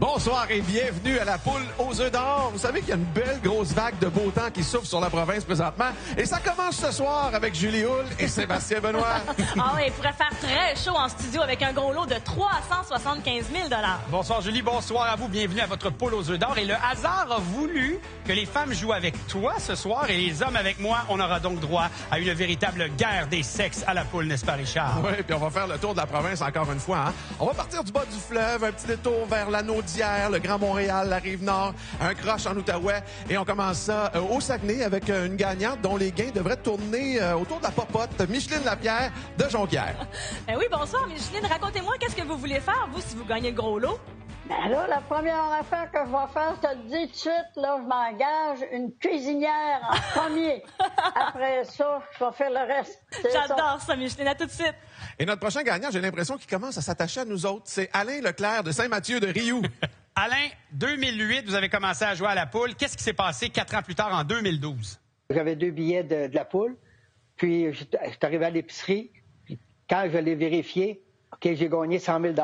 Bonsoir et bienvenue à la poule aux œufs d'or. Vous savez qu'il y a une belle grosse vague de beau temps qui souffle sur la province présentement. Et ça commence ce soir avec Julie Hull et Sébastien Benoît. Ah oui, il pourrait faire très chaud en studio avec un gros lot de 375 000 $. Bonsoir Julie, bonsoir à vous. Bienvenue à votre poule aux œufs d'or. Et le hasard a voulu que les femmes jouent avec toi ce soir et les hommes avec moi. On aura donc droit à une véritable guerre des sexes à la poule, n'est-ce pas Richard? Oui, puis on va faire le tour de la province encore une fois. Hein? On va partir du bas du fleuve, un petit détour vers l'Anneau d'Hier, le Grand Montréal, la Rive-Nord, un croche en Outaouais. Et on commence ça au Saguenay avec une gagnante dont les gains devraient tourner autour de la popote, Micheline Lapierre de Jonquière. Ben oui, bonsoir Micheline. Racontez-moi qu'est-ce que vous voulez faire, vous, si vous gagnez le gros lot? Ben là, la première affaire que je vais faire, je te le dis tout de suite, là, je m'engage une cuisinière en premier. Après ça, je vais faire le reste. J'adore ça, Micheline. À tout de suite. Et notre prochain gagnant, j'ai l'impression qu'il commence à s'attacher à nous autres. C'est Alain Leclerc de Saint-Mathieu de Rioux. Alain, 2008, vous avez commencé à jouer à la poule. Qu'est-ce qui s'est passé 4 ans plus tard, en 2012? J'avais 2 billets de la poule, puis je suis arrivé à l'épicerie, puis quand je l'ai vérifié, OK, j'ai gagné 100 000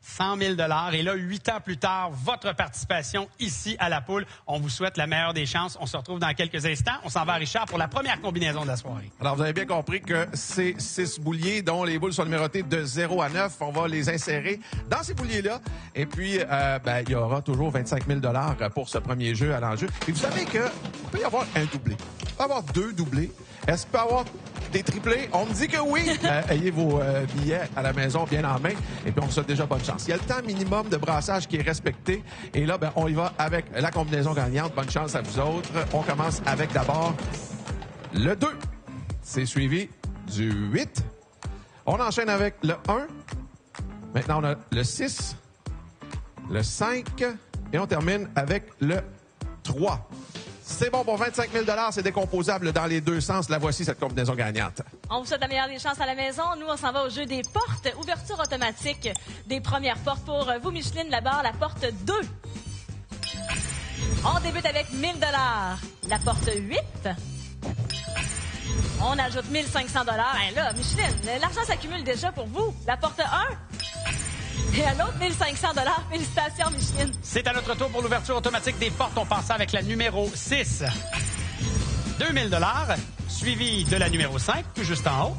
100 000 $. Et là, 8 ans plus tard, votre participation ici à la poule. On vous souhaite la meilleure des chances. On se retrouve dans quelques instants. On s'en va à Richard pour la première combinaison de la soirée. Alors, vous avez bien compris que ces 6 bouliers dont les boules sont numérotées de 0 à 9, on va les insérer dans ces bouliers-là. Et puis, il y aura toujours 25 000 $ pour ce premier jeu à l'enjeu. Et vous savez qu'il peut y avoir un doublé. Il peut y avoir 2 doublés. Est-ce qu'il peut y avoir des triplés? On me dit que oui. Ayez vos billets à la maison bien en main. Et puis, on vous souhaite déjà bonne chance. Il y a le temps minimum de brassage qui est respecté. Et là, on y va avec la combinaison gagnante. Bonne chance à vous autres. On commence avec d'abord le 2. C'est suivi du 8. On enchaîne avec le 1. Maintenant, on a le 6, le 5 et on termine avec le 3. C'est bon pour 25 000 $. C'est décomposable dans les deux sens. La voici, cette combinaison gagnante. On vous souhaite la meilleure des chances à la maison. Nous, on s'en va au jeu des portes. Ouverture automatique des premières portes pour vous, Micheline. Là-bas, la porte 2. On débute avec 1 000 $. La porte 8. On ajoute 1 500 $. Hein, là, Micheline, l'argent s'accumule déjà pour vous. La porte 1. Et à l'autre, 1 500 $. Félicitations, Micheline. C'est à notre tour pour l'ouverture automatique des portes. On passe avec la numéro 6. 2 000 $, suivi de la numéro 5, tout juste en haut.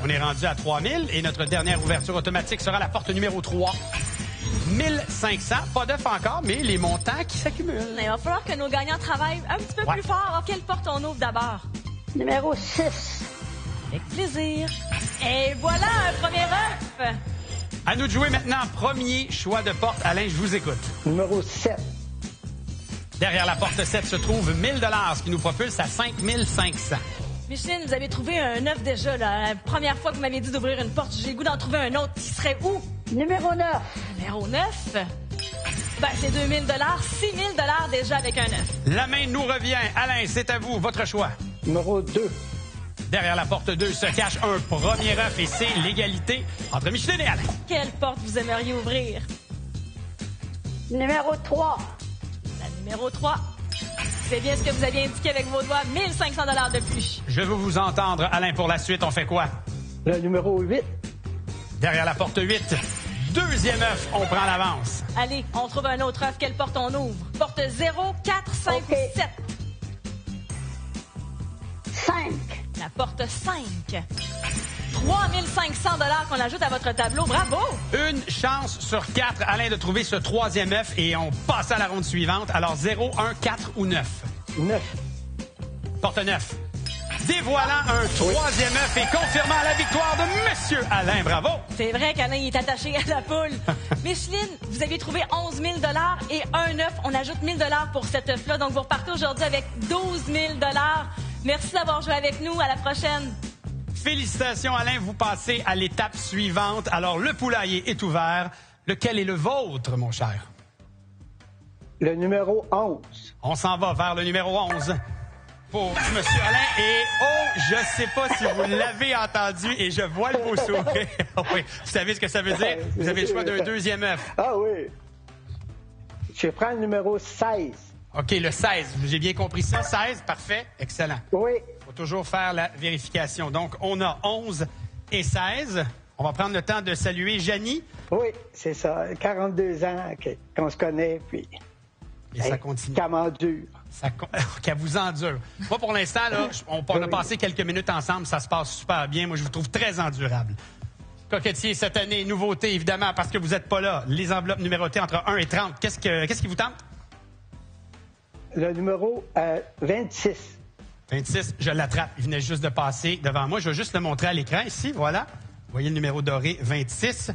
On est rendu à 3 000 et notre dernière ouverture automatique sera la porte numéro 3. 1 500, pas d'œuf encore, mais les montants qui s'accumulent. Il va falloir que nos gagnants travaillent un petit peu plus fort. Alors, quelle porte on ouvre d'abord? Numéro 6. Avec plaisir. Et voilà un premier œuf. À nous de jouer maintenant. Premier choix de porte. Alain, je vous écoute. Numéro 7. Derrière la porte 7 se trouve 1 000 $, ce qui nous propulse à 5 500. Micheline, vous avez trouvé un œuf déjà. La première fois que vous m'avez dit d'ouvrir une porte, j'ai le goût d'en trouver un autre. Qui serait où? Numéro 9. Numéro 9. Ben, c'est 2 000 $, 6 000 $ déjà avec un œuf. La main nous revient. Alain, c'est à vous. Votre choix. Numéro 2. Derrière la porte 2 se cache un premier œuf et c'est l'égalité entre Micheline et Alain. Quelle porte vous aimeriez ouvrir? Numéro 3. La numéro 3. C'est bien ce que vous aviez indiqué avec vos doigts. 1 500 $ de plus. Je veux vous entendre. Alain, pour la suite, on fait quoi? Le numéro 8. Derrière la porte 8, deuxième œuf, on prend l'avance. Allez, on trouve un autre œuf. Quelle porte on ouvre? Porte 0, 4, 5 OK. ou 7. 5. La porte 5. 3 500 $ qu'on ajoute à votre tableau. Bravo! Une chance sur 4, Alain, de trouver ce troisième œuf et on passe à la ronde suivante. Alors 0, 1, 4 ou 9? 9. Porte 9. Dévoilant un troisième œuf et confirmant la victoire de Monsieur Alain. Bravo! C'est vrai qu'Alain est attaché à la poule. Micheline, vous avez trouvé 11 000 $ et un œuf. On ajoute 1 000 $ pour cet œuf-là. Donc, vous repartez aujourd'hui avec 12 000 $. Merci d'avoir joué avec nous. À la prochaine. Félicitations, Alain. Vous passez à l'étape suivante. Alors, le poulailler est ouvert. Lequel est le vôtre, mon cher? Le numéro 11. On s'en va vers le numéro 11 pour Monsieur Alain. Et oh, je sais pas si vous l'avez entendu et je vois le beau sourire. Oui, vous savez ce que ça veut dire? Vous avez le choix d'un deuxième œuf. Ah oui. Je prends le numéro 16. OK, le 16. J'ai bien compris ça. 16, parfait. Excellent. Oui. Il faut toujours faire la vérification. Donc, on a 11 et 16. On va prendre le temps de saluer Janie. Oui, c'est ça. 42 ans qu'on se connaît, puis... Et ça continue. Qu'elle m'endure. Qu'elle vous endure. Moi, pour l'instant, là, on a passé quelques minutes ensemble. Ça se passe super bien. Moi, je vous trouve très endurable. Coquetier, cette année, nouveauté, évidemment, parce que vous n'êtes pas là. Les enveloppes numérotées entre 1 et 30. Qu'est-ce qui vous tente? Le numéro 26. 26, je l'attrape. Il venait juste de passer devant moi. Je vais juste le montrer à l'écran ici. Voilà. Vous voyez le numéro doré 26.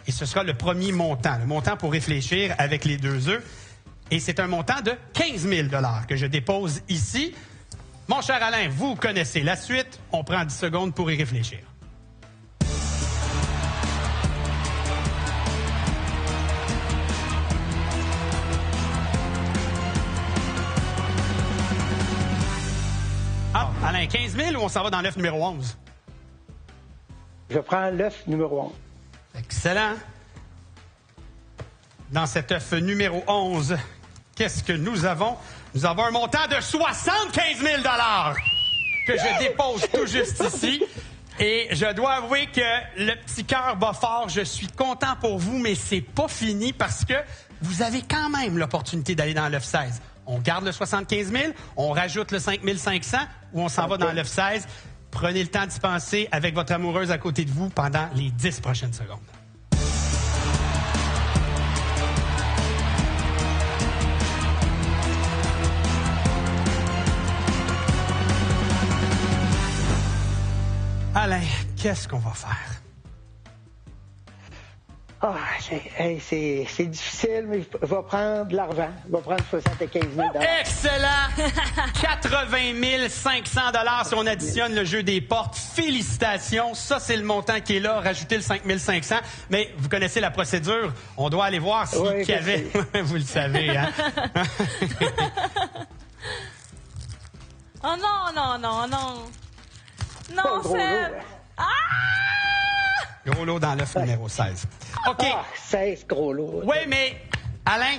Et ce sera le premier montant. Le montant pour réfléchir avec les 2 œufs. Et c'est un montant de 15 000 $ que je dépose ici. Mon cher Alain, vous connaissez la suite. On prend 10 secondes pour y réfléchir. Ah, Alain, 15 000 ou on s'en va dans l'œuf numéro 11? Je prends l'œuf numéro 11. Excellent. Dans cet œuf numéro 11, qu'est-ce que nous avons? Nous avons un montant de 75 000 $ que je dépose tout juste ici. Et je dois avouer que le petit cœur bat fort. Je suis content pour vous, mais c'est pas fini parce que vous avez quand même l'opportunité d'aller dans l'œuf 16. On garde le 75 000, on rajoute le 5 500 ou on s'en va dans l'œuf 16. Prenez le temps d'y penser avec votre amoureuse à côté de vous pendant les 10 prochaines secondes. Alain, qu'est-ce qu'on va faire? Ah, c'est difficile, mais je vais prendre l'argent. Je vais prendre 75 000 $. Excellent! 80 500 $ si on additionne le jeu des portes. Félicitations! Ça, c'est le montant qui est là. Rajoutez le 5 500. Mais vous connaissez la procédure. On doit aller voir s'il y avait... Vous le savez, hein? Oh non, non, non, non. Non, Seb! Ah! Gros lot dans l'œuf numéro 16. OK. Ah, 16 gros lots. Oui, mais Alain,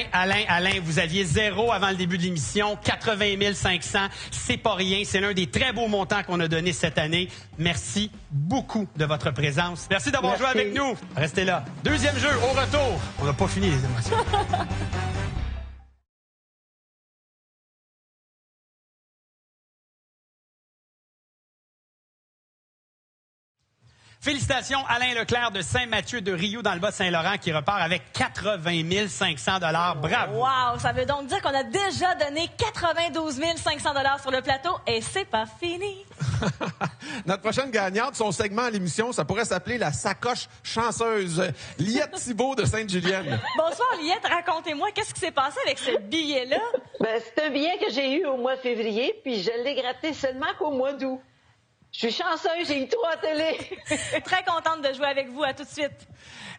Alain, vous aviez 0 avant le début de l'émission, 80 500, c'est pas rien. C'est l'un des très beaux montants qu'on a donné cette année. Merci beaucoup de votre présence. Merci d'avoir joué avec nous. Restez là. Deuxième jeu, au retour. On n'a pas fini les émotions. Félicitations, Alain Leclerc de Saint-Mathieu de Rio dans le Bas-Saint-Laurent qui repart avec 80 500 $. Bravo! Wow! Ça veut donc dire qu'on a déjà donné 92 500 $ sur le plateau et c'est pas fini. Notre prochaine gagnante, son segment à l'émission, ça pourrait s'appeler la sacoche chanceuse. Liette Thibault de Sainte-Julienne. Bonsoir, Liette. Racontez-moi, qu'est-ce qui s'est passé avec ce billet-là? Ben, c'est un billet que j'ai eu au mois de février, puis je l'ai gratté seulement qu'au mois d'août. Je suis chanceuse, j'ai eu 3 télé. Très contente de jouer avec vous. À tout de suite.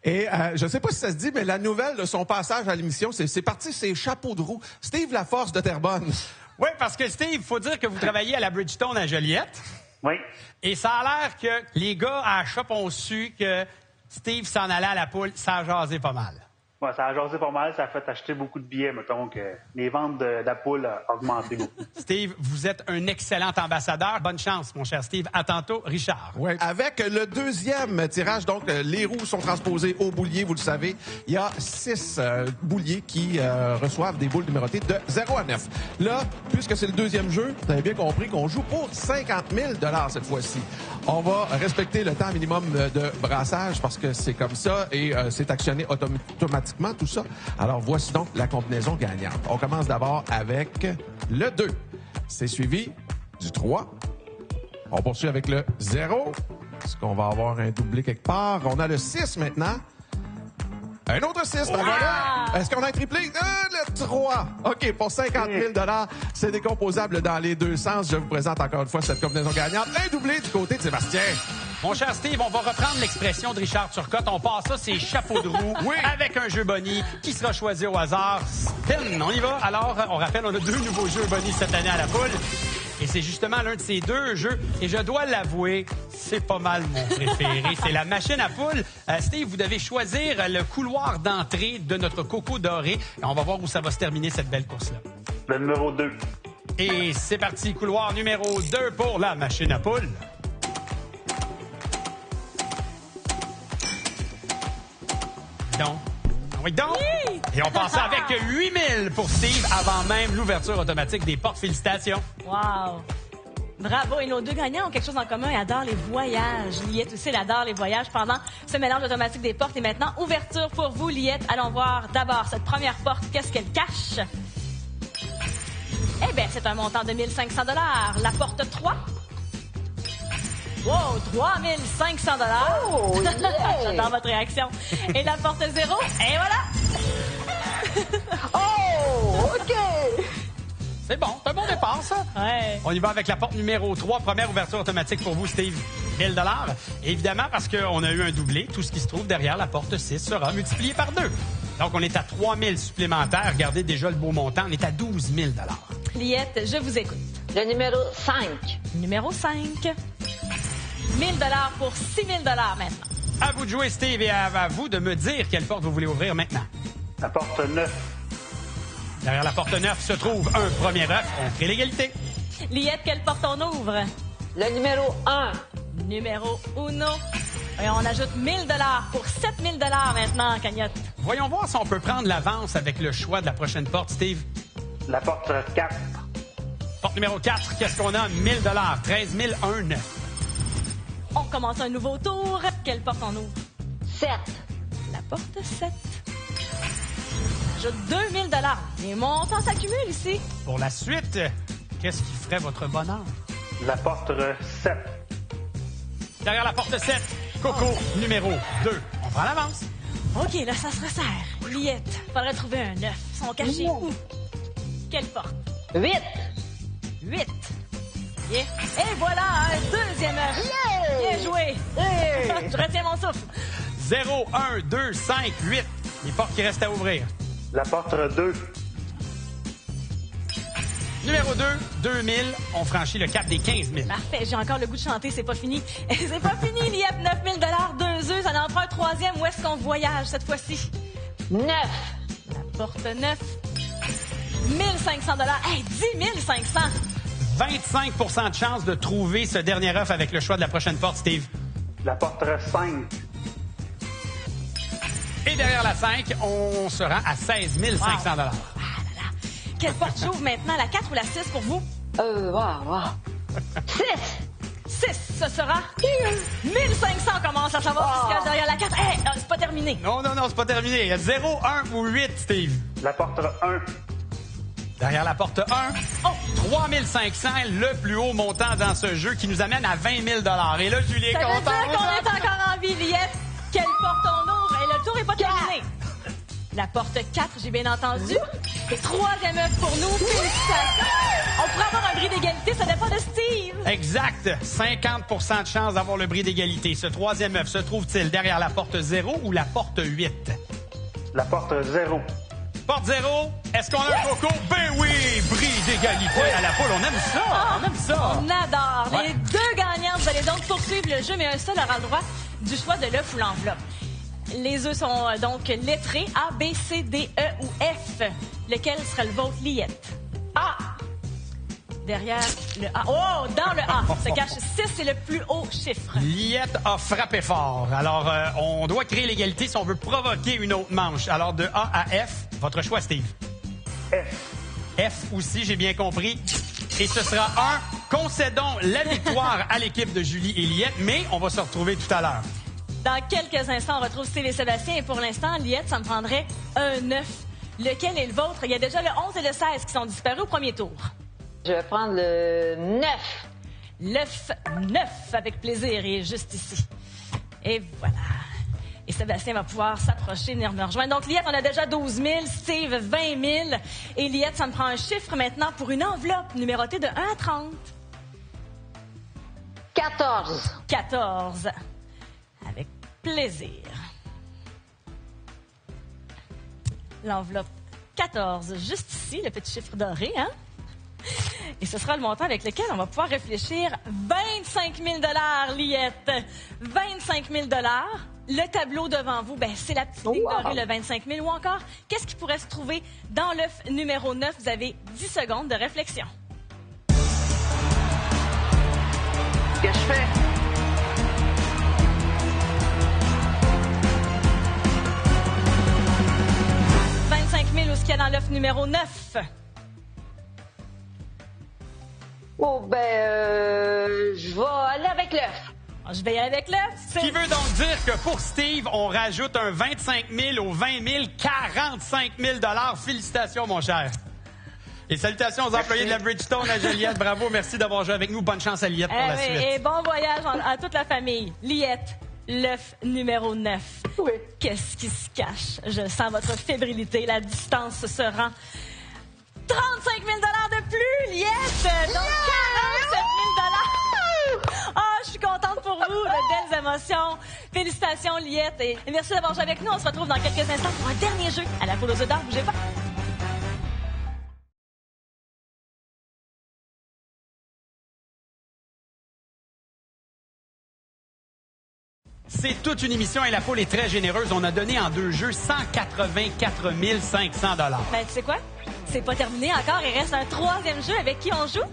Et je ne sais pas si ça se dit, mais la nouvelle de son passage à l'émission, c'est parti, c'est chapeau de roue. Steve Laforce de Terrebonne. Oui, parce que Steve, il faut dire que vous travaillez à la Bridgestone à Joliette. Oui. Et ça a l'air que les gars à la shop ont su que Steve s'en allait à la poule. Ça a jasé pas mal. Ouais, ça a jasé pas mal, ça a fait acheter beaucoup de billets, mettons que les ventes de la poule ont augmenté beaucoup. Steve, vous êtes un excellent ambassadeur. Bonne chance, mon cher Steve. À tantôt, Richard. Ouais. Avec le deuxième tirage, donc les roues sont transposées au boulier, vous le savez. Il y a 6 bouliers qui reçoivent des boules numérotées de 0 à 9. Là, puisque c'est le deuxième jeu, vous avez bien compris qu'on joue pour 50 000 $ cette fois-ci. On va respecter le temps minimum de brassage parce que c'est comme ça et c'est actionné automatiquement tout ça. Alors, voici donc la combinaison gagnante. On commence d'abord avec le 2. C'est suivi du 3. On poursuit avec le 0. Est-ce qu'on va avoir un doublé quelque part? On a le 6 maintenant. Un autre 6, ben voilà. Est-ce qu'on a un triplé? Le 3. OK, pour 50 000 $, c'est décomposable dans les deux sens. Je vous présente encore une fois cette combinaison gagnante. Un doublé du côté de Sébastien. Mon cher Steve, on va reprendre l'expression de Richard Turcotte. On passe ça, c'est chapeau de roue avec un jeu Bonnie qui sera choisi au hasard. Spin, on y va. Alors, on rappelle, on a 2 nouveaux jeux Bonnie cette année à la poule. Et c'est justement l'un de ces 2 jeux. Et je dois l'avouer, c'est pas mal mon préféré. C'est la machine à poule. Steve, vous devez choisir le couloir d'entrée de notre coco doré. Et on va voir où ça va se terminer, cette belle course-là. Le numéro 2. Et c'est parti, couloir numéro 2 pour la machine à poule. donc. Oui, donc. Oui! Et on passait avec 8000 pour Steve avant même l'ouverture automatique des portes. Félicitations. Wow! Bravo! Et nos deux gagnants ont quelque chose en commun. Ils adorent les voyages. Liette aussi, elle adore les voyages pendant ce mélange automatique des portes. Et maintenant, ouverture pour vous, Liette. Allons voir d'abord cette première porte. Qu'est-ce qu'elle cache? Eh bien, c'est un montant de 1 500 $. La porte 3. Wow! 3 500 $. Oh, yeah! J'adore votre réaction. Et la porte 0. Et voilà! Oh, OK! C'est bon, c'est un bon départ, ça. Ouais. On y va avec la porte numéro 3. Première ouverture automatique pour vous, Steve. 1 000 $. Évidemment, parce qu'on a eu un doublé, tout ce qui se trouve derrière la porte 6 sera multiplié par 2. Donc, on est à 3 000 supplémentaires. Regardez déjà le beau montant. On est à 12 000 $. Liette, je vous écoute. Le numéro 5. Numéro 5. 1 000 $ pour 6 000 $ maintenant. À vous de jouer, Steve, et à vous de me dire quelle porte vous voulez ouvrir maintenant. La porte 9. Derrière la porte 9 se trouve un premier œuf. On crée l'égalité. Liette, quelle porte on ouvre? Le numéro 1. Numéro 1. Et on ajoute 1 000 $ pour 7 000 $ maintenant, Cagnotte. Voyons voir si on peut prendre l'avance avec le choix de la prochaine porte, Steve. La porte 4. Porte numéro 4, qu'est-ce qu'on a? 1 000 $. 13 009. On commence un nouveau tour. Quelle porte on ouvre? 7. La porte 7. On ajoute 2 000 $. Les montants s'accumulent ici. Pour la suite, qu'est-ce qui ferait votre bonheur? La porte 7. Derrière la porte 7, Coco numéro 2. On prend l'avance. OK, là, ça se resserre. Liette, faudrait trouver un 9. Ils sont cachés où? Quelle porte? 8. 8. Yeah. Et voilà, un deuxième œuf. Yeah! Bien joué. Hey! Je retiens mon souffle. 0, 1, 2, 5, 8. Les portes qui restent à ouvrir. La porte 2. Numéro 2, 2000. On franchit le cap des 15 000. Parfait, j'ai encore le goût de chanter, c'est pas fini. C'est pas fini, Liette, 9 000 $, 2 œufs, ça en prend un troisième. Où est-ce qu'on voyage cette fois-ci? 9. La porte 9. 1 500 $. Hey, 10 500. 25 de chance de trouver ce dernier œuf avec le choix de la prochaine porte, Steve. La porte 5. Et derrière la 5, on se rend à 16 500 $. Ah là là. Quelle porte j'ouvre maintenant, la 4 ou la 6 pour vous? Wow. 6, ce sera 1500. Commence à savoir ce qu'il y a derrière la 4. Hey, c'est pas terminé. Non, c'est pas terminé. Il y a 0, 1 ou 8, Steve. La porte 1. Derrière la porte 1, 3 500, le plus haut montant dans ce jeu qui nous amène à 20 000 $. Et là, Julie est Ça veut contente. dire qu'on est encore en vie, Liette. Quelle porte on ouvre? Et le tour est pas terminé. La porte 4, j'ai bien entendu. Et troisième œuf pour nous. Félicitations. On pourrait avoir un bris d'égalité, ça dépend de Steve. Exact. 50 de chance d'avoir le bris d'égalité. Ce troisième œuf se trouve-t-il derrière la porte 0 ou la porte 8? La porte 0. Porte 0, est-ce qu'on a un Coco? Ben oui! Bris d'égalité à la poule. On aime ça! On aime ça! On adore. Ouais. Les deux gagnants, vous allez donc poursuivre le jeu, mais un seul aura le droit du choix de l'œuf ou l'enveloppe. Les œufs sont donc lettrés A, B, C, D, E ou F. Lequel sera le vôtre, Liette? A. Derrière le A. Oh, dans le A se cache 6, c'est le plus haut chiffre. Liette a frappé fort. Alors, on doit créer l'égalité si on veut provoquer une autre manche. Alors, de A à F, votre choix, Steve. F. F aussi, j'ai bien compris. Et ce sera 1. Concédons la victoire à l'équipe de Julie et Liette, mais on va se retrouver tout à l'heure. Dans quelques instants, on retrouve Steve et Sébastien. Et pour l'instant, Liette, ça me prendrait un 9. Lequel est le vôtre? Il y a déjà le 11 et le 16 qui sont disparus au premier tour. Je vais prendre le 9. L'œuf 9, avec plaisir, il est juste ici. Et voilà. Et Sébastien va pouvoir s'approcher, venir me rejoindre. Donc, Liette, on a déjà 12 000, Steve, 20 000. Et Liette, ça me prend un chiffre maintenant pour une enveloppe numérotée de 1 à 30. 14. 14. Avec plaisir. L'enveloppe 14, juste ici, le petit chiffre doré, hein? Et ce sera le montant avec lequel on va pouvoir réfléchir. 25 000 $, Liette. 25 000 $. Le tableau devant vous, ben, c'est la petite ligne dorée, le 25 000. Ou encore, qu'est-ce qui pourrait se trouver dans l'œuf numéro 9? Vous avez 10 secondes de réflexion. Qu'est-ce que je fais? prend l'œuf numéro 9? Oh, je vais aller avec l'œuf. Je vais y aller avec l'œuf. Ce qui veut donc dire que pour Steve, on rajoute un 25 000 au 20 000, 45 000 $. Félicitations, mon cher. Et salutations aux employés de la Bridgestone à Joliette. Bravo, merci d'avoir joué avec nous. Bonne chance à Liette pour la suite. Et bon voyage à toute la famille. Liette, l'œuf numéro 9. Oui. Qu'est-ce qui se cache? Je sens votre fébrilité. La distance se rend 35 000 $ de plus, Liette! Donc 47 000 $. Ah, je suis contente pour vous. De belles émotions. Félicitations, Liette. Et merci d'avoir joué avec nous. On se retrouve dans quelques instants pour un dernier jeu à la poule aux œufs d'or. Bougez pas. C'est toute une émission et la poule est très généreuse. On a donné en 2 jeux 184 500 $. Ben, tu sais quoi? C'est pas terminé encore. Il reste un 3e jeu. Avec qui on joue?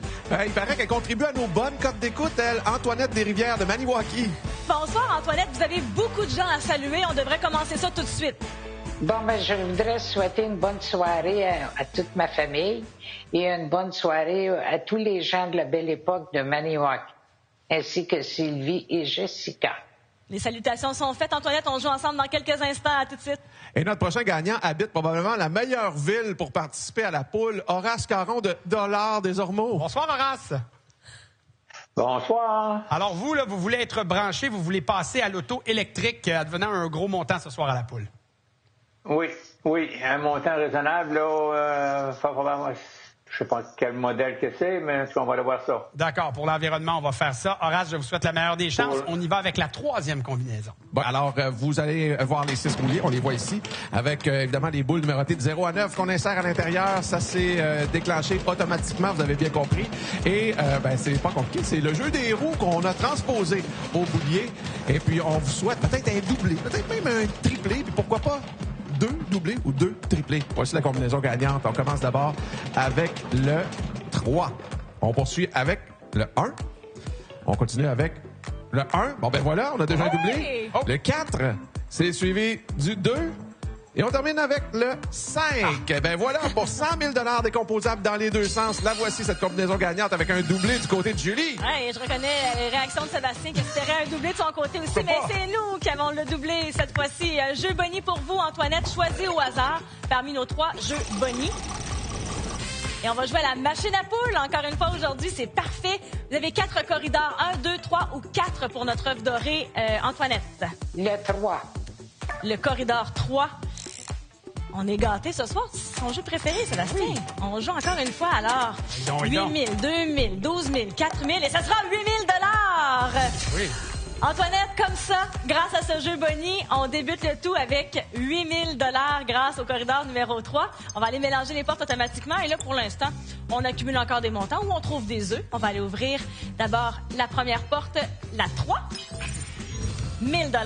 Il paraît qu'elle contribue à nos bonnes cotes d'écoute, elle, Antoinette Desrivières de Maniwaki. Bonsoir, Antoinette. Vous avez beaucoup de gens à saluer. On devrait commencer ça tout de suite. Bon, je voudrais souhaiter une bonne soirée à toute ma famille et une bonne soirée à tous les gens de la belle époque de Maniwaki, ainsi que Sylvie et Jessica. Les salutations sont faites. Antoinette, on joue ensemble dans quelques instants. À tout de suite. Et notre prochain gagnant habite probablement la meilleure ville pour participer à la poule, Horace Caron de Dollars des Ormeaux. Bonsoir, Horace. Bonsoir. Alors vous, là, vous voulez être branché, vous voulez passer à l'auto électrique advenant un gros montant ce soir à la poule. Oui, un montant raisonnable, là, je sais pas quel modèle que c'est, mais on va aller voir ça. D'accord, pour l'environnement, on va faire ça. Horace, je vous souhaite la meilleure des chances. On y va avec la 3e combinaison. Bon, alors, vous allez voir les 6 bouliers, on les voit ici, avec évidemment les boules numérotées de 0 à 9 qu'on insère à l'intérieur. Ça s'est déclenché automatiquement, vous avez bien compris. Et c'est pas compliqué, c'est le jeu des roues qu'on a transposé au boulier. Et puis, on vous souhaite peut-être un doublé, peut-être même un triplé, puis pourquoi pas 2 doublés ou 2 triplés. Voici la combinaison gagnante. On commence d'abord avec le 3. On poursuit avec le 1. On continue avec le 1. Bon, ben voilà, on a déjà un doublé. Oh. Le 4, c'est suivi du 2. Et on termine avec le 5. Ben voilà, pour 100 000 $ décomposables dans les deux sens. La voici, cette combinaison gagnante avec un doublé du côté de Julie. Ouais, je reconnais les réactions de Sébastien qui espérait un doublé de son côté aussi. Mais c'est nous qui avons le doublé cette fois-ci. Jeu Bonnie pour vous, Antoinette. Choisis au hasard parmi nos 3 jeux Bonnie. Et on va jouer à la machine à poule. Encore une fois, aujourd'hui, c'est parfait. Vous avez 4 corridors. 1, 2, 3 ou 4 pour notre œuf doré. Antoinette. Le 3. Le corridor 3. On est gâtés ce soir. C'est son jeu préféré, Sébastien. Oui. On joue encore une fois, alors. 8 000, 2 000, 12 000, 4 000 et ça sera 8 000 $. Oui. Antoinette, comme ça, grâce à ce jeu Bonnie, on débute le tout avec 8 000 $ grâce au corridor numéro 3. On va aller mélanger les portes automatiquement. Et là, pour l'instant, on accumule encore des montants où on trouve des œufs. On va aller ouvrir d'abord la première porte, la 3. 1 000 $.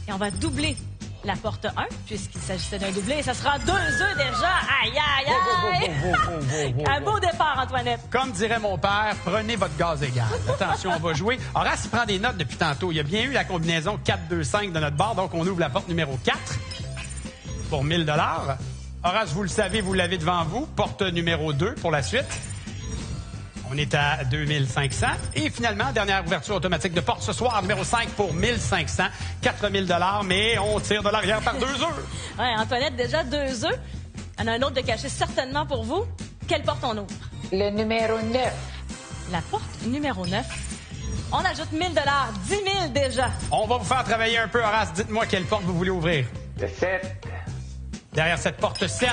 Et on va doubler la porte 1, puisqu'il s'agissait d'un doublé. Et ça sera 2 œufs déjà. Aïe, aïe, aïe! Un beau départ, Antoinette. Comme dirait mon père, prenez votre gaz égal. Attention, on va jouer. Horace, il prend des notes depuis tantôt. Il y a bien eu la combinaison 4-2-5 de notre barre, donc on ouvre la porte numéro 4 pour 1 000 $. Horace, vous le savez, vous l'avez devant vous. Porte numéro 2 pour la suite. On est à 2500. Et finalement, dernière ouverture automatique de porte ce soir, numéro 5 pour 1500. 4000 $, mais on tire de l'arrière par 2 œufs. Oui, Antoinette, déjà 2 œufs. Il y en a un autre de caché certainement pour vous. Quelle porte on ouvre? Le numéro 9. La porte numéro 9. On ajoute 1 000 $, 10 000 déjà. On va vous faire travailler un peu, Horace. Dites-moi quelle porte vous voulez ouvrir. Le 7. Derrière cette porte 7,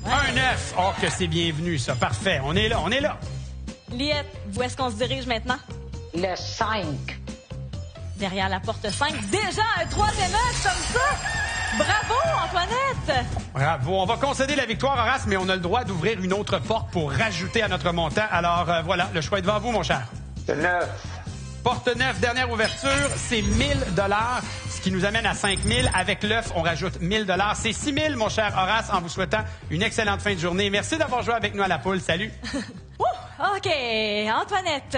un 9. Oh, que c'est bienvenu, ça. Parfait. On est là, on est là. Liette, où est-ce qu'on se dirige maintenant? Le 5. Derrière la porte 5. Déjà un 3e œuf comme ça! Bravo, Antoinette! Bravo. On va concéder la victoire, Horace, mais on a le droit d'ouvrir une autre porte pour rajouter à notre montant. Alors, voilà, le choix est devant vous, mon cher. Le 9. Porte 9, dernière ouverture, c'est 1 000 $, ce qui nous amène à 5 000. Avec l'œuf, on rajoute 1 000 $. C'est 6 000, mon cher Horace, en vous souhaitant une excellente fin de journée. Merci d'avoir joué avec nous à la poule. Salut! OK, Antoinette,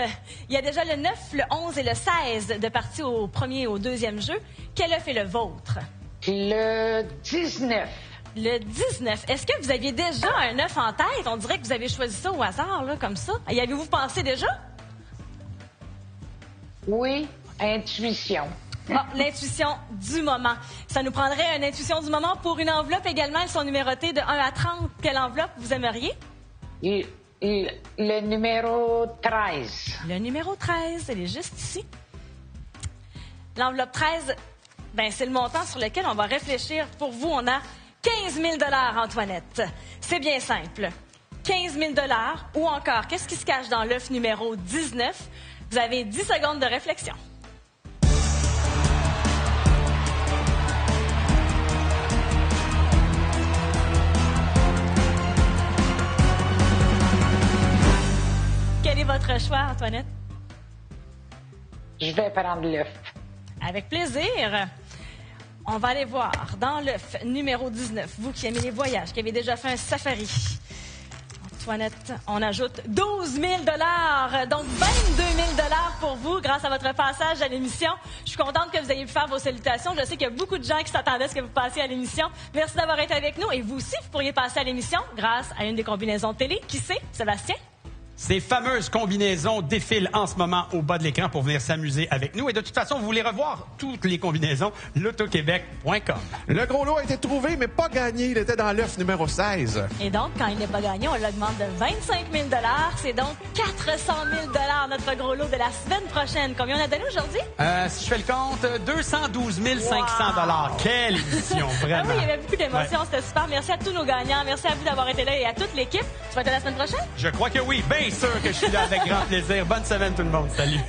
il y a déjà le 9, le 11 et le 16 de partie au premier et au deuxième jeu. Quel œuf est le vôtre? Le 19. Le 19. Est-ce que vous aviez déjà un 9 en tête? On dirait que vous avez choisi ça au hasard, là, comme ça. Y avez-vous pensé déjà? Oui, intuition. Ah, l'intuition du moment. Ça nous prendrait une intuition du moment pour une enveloppe également. Elles sont numérotées de 1 à 30. Quelle enveloppe vous aimeriez? Le numéro 13. Le numéro 13, elle est juste ici. L'enveloppe 13, ben, c'est le montant sur lequel on va réfléchir. Pour vous, on a 15 000 Antoinette. C'est bien simple. 15 000 ou encore, qu'est-ce qui se cache dans l'œuf numéro 19? Vous avez 10 secondes de réflexion. Quel est votre choix, Antoinette? Je vais prendre l'œuf. Avec plaisir. On va aller voir dans l'œuf numéro 19, vous qui aimez les voyages, qui avez déjà fait un safari. Antoinette, on ajoute 12 000 $, donc 22 000 $ pour vous grâce à votre passage à l'émission. Je suis contente que vous ayez pu faire vos salutations. Je sais qu'il y a beaucoup de gens qui s'attendaient à ce que vous passiez à l'émission. Merci d'avoir été avec nous. Et vous aussi, vous pourriez passer à l'émission grâce à une des combinaisons de télé. Qui c'est, Sébastien? Ces fameuses combinaisons défilent en ce moment au bas de l'écran pour venir s'amuser avec nous. Et de toute façon, vous voulez revoir toutes les combinaisons, lotoquebec.com. Le gros lot a été trouvé, mais pas gagné. Il était dans l'œuf numéro 16. Et donc, quand il n'est pas gagné, on l'augmente de 25 000 $. C'est donc 400 000 $, notre gros lot de la semaine prochaine. Combien on a donné aujourd'hui? Si je fais le compte, 212 500 $. Quelle émission, vraiment. Ah oui, il y avait beaucoup d'émotions. Ouais. C'était super. Merci à tous nos gagnants. Merci à vous d'avoir été là et à toute l'équipe. Tu vas être là la semaine prochaine? Je crois que oui. Bien sûr que je suis là avec grand plaisir. Bonne semaine tout le monde. Salut.